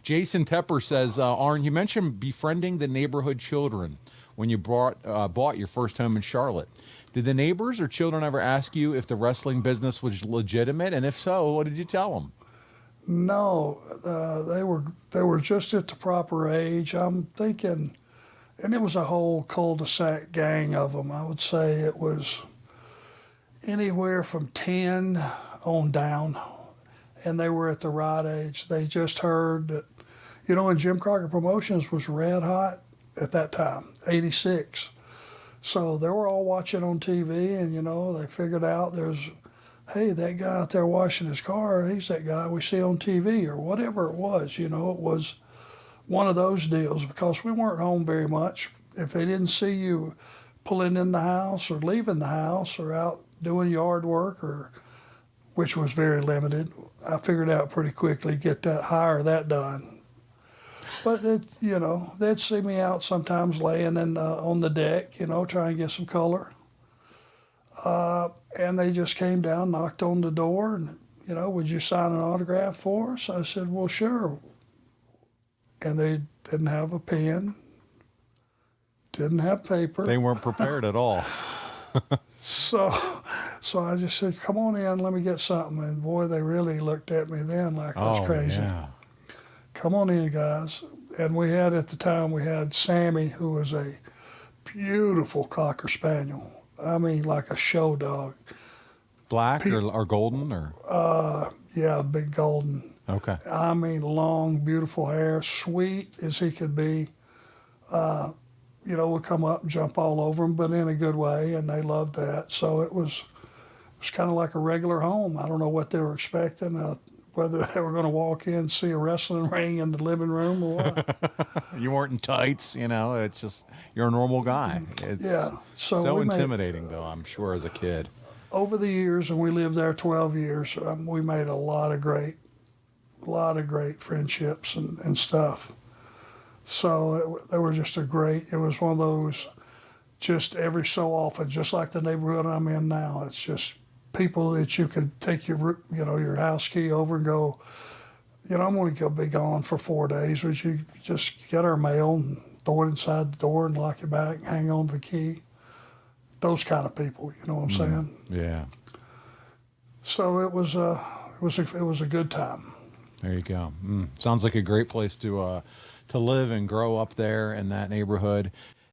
Jason Tepper says, Arn, you mentioned befriending the neighborhood children when you bought your first home in Charlotte. Did the neighbors or children ever ask you if the wrestling business was legitimate? And if so, what did you tell them? No, they were just at the proper age. I'm thinking, and it was a whole cul-de-sac gang of them. I would say it was anywhere from 10 on down, and they were at the right age. They just heard that, and Jim Crockett Promotions was red hot at that time, 86. So they were all watching on TV, and, they figured out hey, that guy out there washing his car, he's that guy we see on TV, or whatever it was. It was one of those deals, because we weren't home very much. If they didn't see you pulling in the house or leaving the house or out doing yard work, which was very limited, I figured out pretty quickly, hire that done. But they'd see me out sometimes laying on the deck, trying to get some color. And they just came down, knocked on the door, and, would you sign an autograph for us? I said, well, sure. And they didn't have a pen, didn't have paper. They weren't prepared at all. So I just said, come on in, let me get something. And boy, they really looked at me then like I was crazy. Yeah. Come on in, guys. And at the time, we had Sammy, who was a beautiful Cocker Spaniel. I mean, like a show dog. Black or golden or? Yeah, big golden. Okay. I mean, long, beautiful hair, sweet as he could be. Would come up and jump all over him, but in a good way, and they loved that. So it was kind of like a regular home. I don't know what they were expecting, whether they were going to walk in and see a wrestling ring in the living room or what. You weren't in tights, it's just, you're a normal guy. It's so intimidating, though, I'm sure, as a kid. Over the years, and we lived there 12 years, we made a lot of great friendships and stuff. So they were just it was one of those, just every so often, just like the neighborhood I'm in now. It's just people that you could take your house key over and go, I'm going to be gone for 4 days. Would you just get our mail and throw it inside the door and lock it back and hang on to the key? Those kind of people, you know what I'm saying? Yeah. So it was a good time. There you go. Sounds like a great place to live and grow up there in that neighborhood.